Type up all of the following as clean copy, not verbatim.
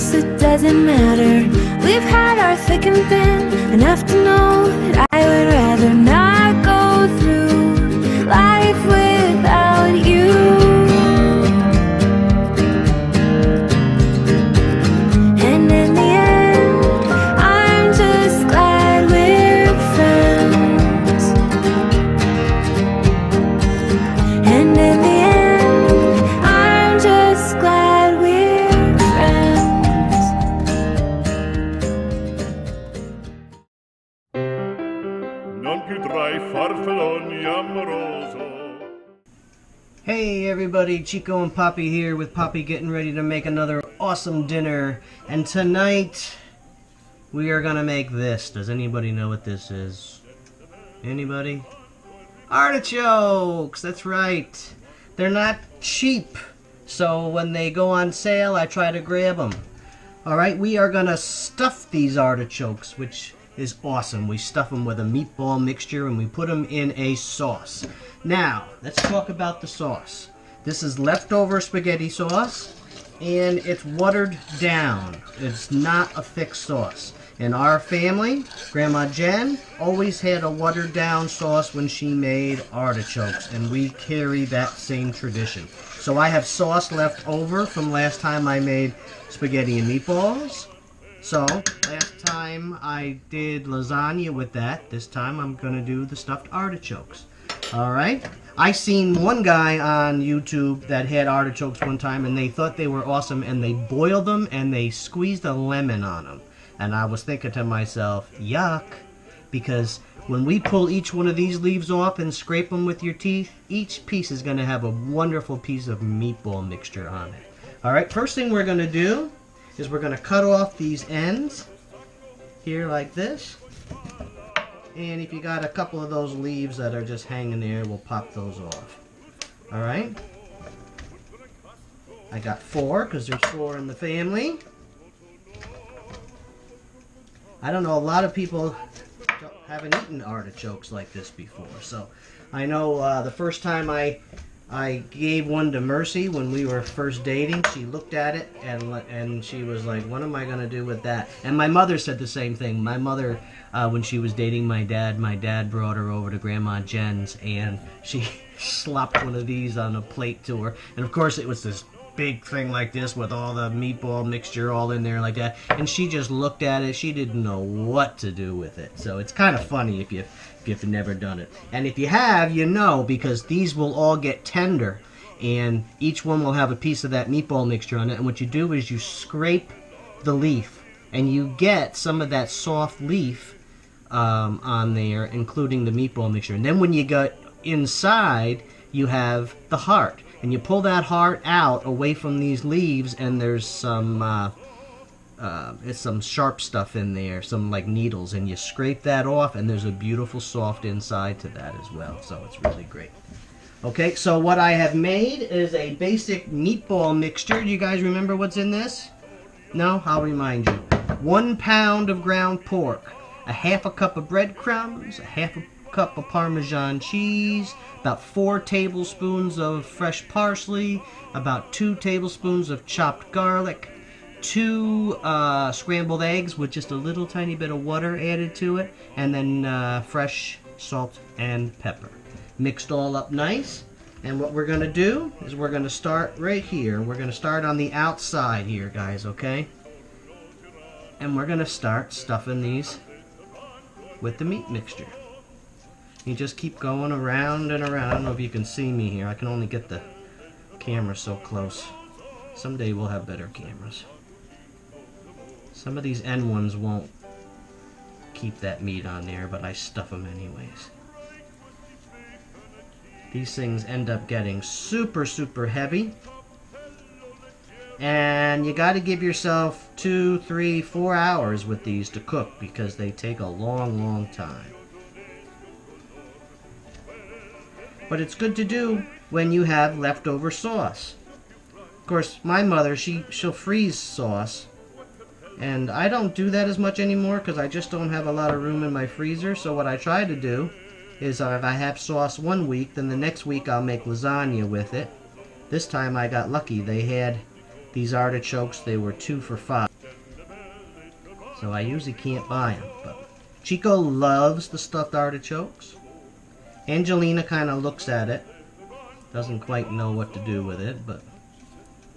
guess it doesn't matter. We've had our thick and thin, enough to know that I would rather not go through life without you. And in the end, I'm just glad we're friends. And in the end, I'm just glad we're friends. Non più tra i farfalloni amoroso. Hey everybody, Chico and Poppy here with Poppy getting ready to make another awesome dinner. And tonight, we are gonna make this. Does anybody know what this is? Anybody? Artichokes! That's right. They're not cheap. So when they go on sale, I try to grab them. Alright, we are gonna stuff these artichokes, which is awesome. We stuff them with a meatball mixture and we put them in a sauce. Now, let's talk about the sauce. This is leftover spaghetti sauce and it's watered down. It's not a thick sauce. In our family, Grandma Jen always had a watered down sauce when she made artichokes, and we carry that same tradition. So I have sauce left over from last time I made spaghetti and meatballs. So, last time I did lasagna with that. This time I'm going to do the stuffed artichokes. Alright? I seen one guy on YouTube that had artichokes one time and they thought they were awesome and they boiled them and they squeezed a lemon on them. And I was thinking to myself, yuck, because when we pull each one of these leaves off and scrape them with your teeth, each piece is going to have a wonderful piece of meatball mixture on it. Alright, first thing we're going to do is we're going to cut off these ends here like this. And if you got a couple of those leaves that are just hanging there, we'll pop those off. Alright? I got 4 because there's 4 in the family. I don't know, a lot of people haven't eaten artichokes like this before. So I know the first time I gave one to Mercy when we were first dating. She looked at it and she was like, what am I going to do with that? And my mother said the same thing. My mother, when she was dating my dad brought her over to Grandma Jen's and she slopped one of these on a plate to her. And of course it was this big thing like this with all the meatball mixture all in there like that. And she just looked at it. She didn't know what to do with it. So it's kind of funny if you've never done it. And if you have, you know, because these will all get tender and each one will have a piece of that meatball mixture on it. And what you do is you scrape the leaf and you get some of that soft leaf on there, including the meatball mixture. And then when you get inside, you have the heart. And you pull that heart out away from these leaves and there's some it's some sharp stuff in there, some like needles, and you scrape that off and there's a beautiful soft inside to that as well. So it's really great. Okay, so what I have made is a basic meatball mixture. Do you guys remember what's in this? No? I'll remind you. 1 pound of ground pork, a half a cup of breadcrumbs, a half a cup of Parmesan cheese, about 4 tablespoons of fresh parsley, about 2 tablespoons of chopped garlic, 2 scrambled eggs with just a little tiny bit of water added to it, and then fresh salt and pepper. Mixed all up nice. And what we're going to do is we're going to start right here. We're going to start on the outside here, guys, okay? And we're going to start stuffing these with the meat mixture. You just keep going around and around. I don't know if you can see me here. I can only get the camera so close. Someday we'll have better cameras. Some of these end ones won't keep that meat on there, but I stuff them anyways. These things end up getting super, super heavy. And you got to give yourself 2, 3, 4 hours with these to cook because they take a long, long time. But it's good to do when you have leftover sauce. Of course, my mother, she'll freeze sauce. And I don't do that as much anymore because I just don't have a lot of room in my freezer. So what I try to do is if I have sauce one week, then the next week I'll make lasagna with it. This time I got lucky. They had these artichokes. They were 2 for $5. so I usually can't buy them. But Chico loves the stuffed artichokes. Angelina kind of looks at it, doesn't quite know what to do with it, but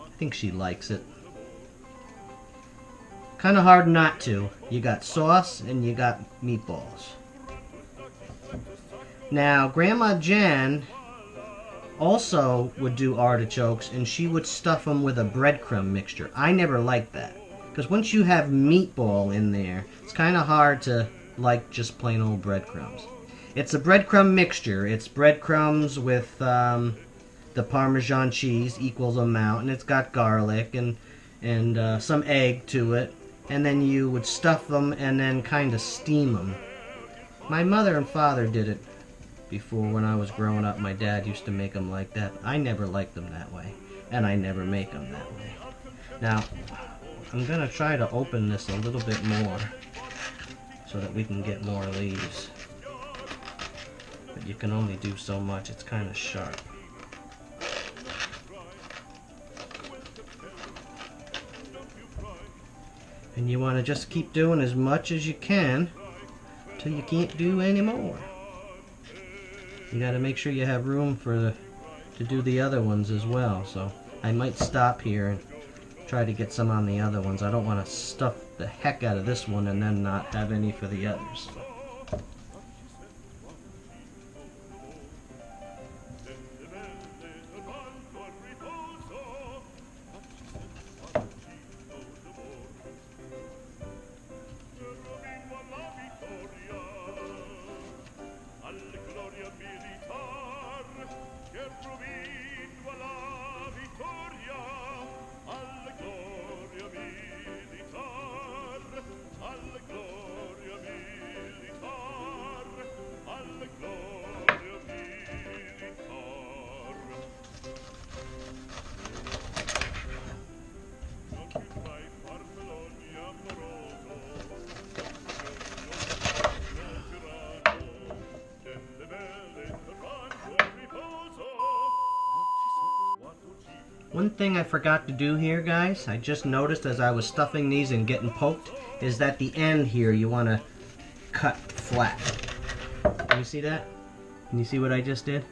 I think she likes it. Kind of hard not to. You got sauce and you got meatballs. Now, Grandma Jan also would do artichokes, and she would stuff them with a breadcrumb mixture. I never liked that, because once you have meatball in there, it's kind of hard to like just plain old breadcrumbs. It's a breadcrumb mixture. It's breadcrumbs with the Parmesan cheese, equals amount, and it's got garlic and some egg to it. And then you would stuff them and then kind of steam them. My mother and father did it before when I was growing up. My dad used to make them like that. I never liked them that way, and I never make them that way. Now, I'm going to try to open this a little bit more so that we can get more leaves. But you can only do so much. It's kind of sharp. And you want to just keep doing as much as you can till you can't do any more. You got to make sure you have room to do the other ones as well. So I might stop here and try to get some on the other ones. I don't want to stuff the heck out of this one and then not have any for the others. One thing I forgot to do here, guys, I just noticed as I was stuffing these and getting poked, is that the end here you want to cut flat. Can you see that? Can you see what I just did?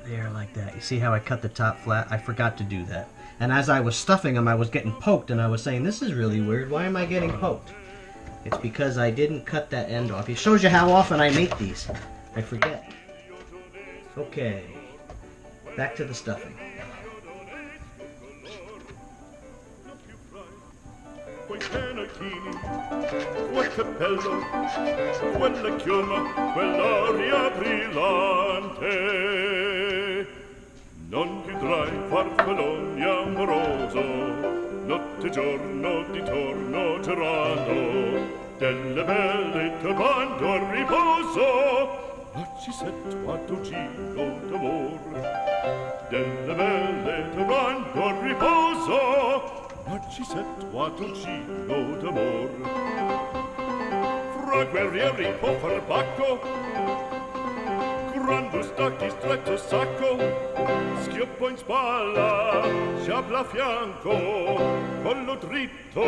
There, like that. You see how I cut the top flat? I forgot to do that. And as I was stuffing them, I was getting poked, and I was saying, this is really weird. Why am I getting poked? It's because I didn't cut that end off. It shows you how often I make these. I forget. Okay. Back to the stuffing. Quei penachini, quel cappello, quella chioma, quell'aria brillante. Non chiudrai farfalloni amoroso, notte e giorno di torno girando, delle belle turbando a riposo, oggi settuato giro d'amor. Delle belle turbando a riposo, oggi settuato giro d'amor. Fra guerrieri può far bacco, grande stacchi stretto sacco, schioppo in spalla, sciabla a fianco, collo dritto,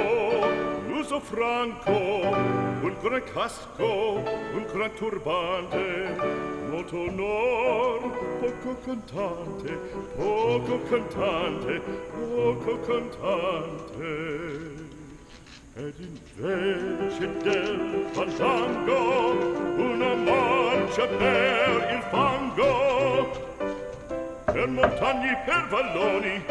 l'uso franco, un gran casco, un gran turbante, molto onor, poco cantante, poco cantante, poco cantante. Ed invece del fandango una marcia per il fango, per montagne, per valloni,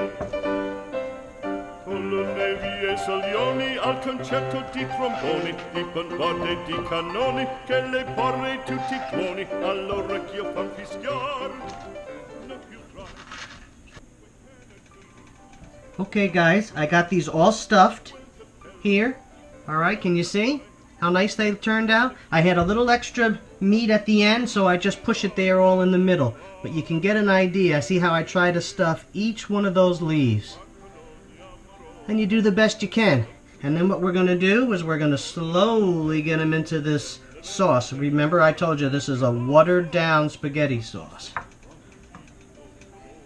con le nevi e salioni, al concerto di tromboni, di bombarde e di cannoni, che le porre tutti i tuoni all'orecchio fan fischiar. Okay guys, I got these all stuffed here. Alright, can you see how nice they turned out? I had a little extra meat at the end, so I just push it there all in the middle. But you can get an idea. See how I try to stuff each one of those leaves. And you do the best you can. And then what we're going to do is we're going to slowly get them into this sauce. Remember I told you this is a watered down spaghetti sauce.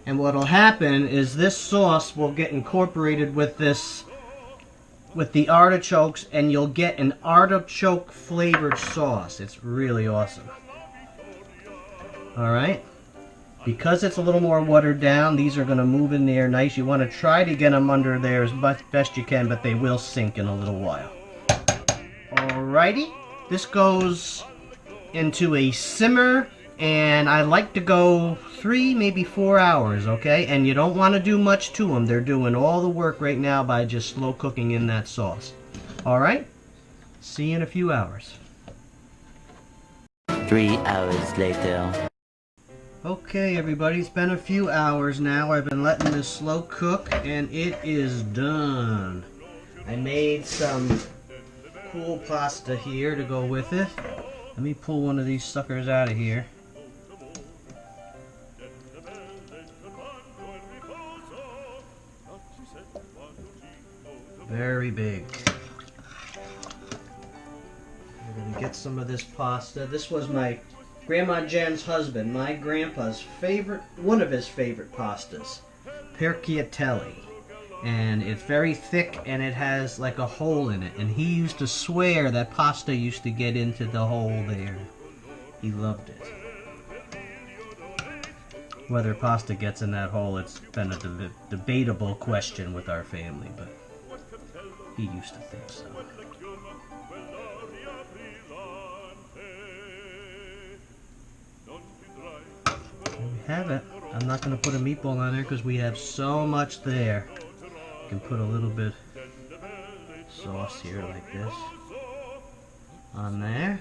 And what will happen is this sauce will get incorporated with this with the artichokes, and you'll get an artichoke flavored sauce. It's really awesome. Alright, because it's a little more watered down, these are going to move in there nice. You want to try to get them under there as best you can, but they will sink in a little while. Alrighty, this goes into a simmer, and I like to go 3, maybe 4 hours, okay? And you don't want to do much to them. They're doing all the work right now by just slow cooking in that sauce. Alright, see you in a few hours. 3 hours later. Okay, everybody, it's been a few hours now. I've been letting this slow cook, and it is done. I made some cool pasta here to go with it. Let me pull one of these suckers out of here. Very big. We're gonna get some of this pasta. This was my Grandma Jen's husband, my grandpa's favorite, one of his favorite pastas, perchiatelli, and it's very thick and it has like a hole in it, and he used to swear that pasta used to get into the hole there. He loved it. Whether pasta gets in that hole, it's been a debatable question with our family, but he used to think so. We have it. I'm not going to put a meatball on there because we have so much there. You can put a little bit sauce here like this on there.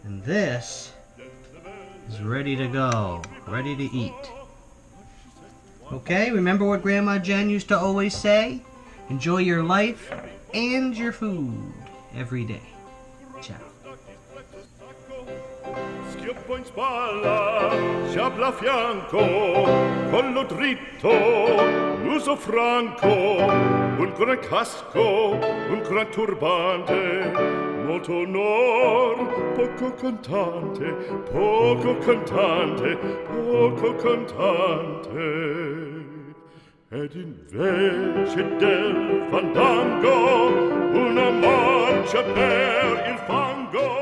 And this is ready to go, ready to eat. Okay, remember what Grandma Jen used to always say? Enjoy your life and your food every day. Ciao. Schioppo in spalla, sciabla a fianco, collo dritto, muso franco, un gran casco, un gran turbante, molto onor, poco cantante, poco cantante, poco cantante. Ed invece del fandango, una marcia per il fango.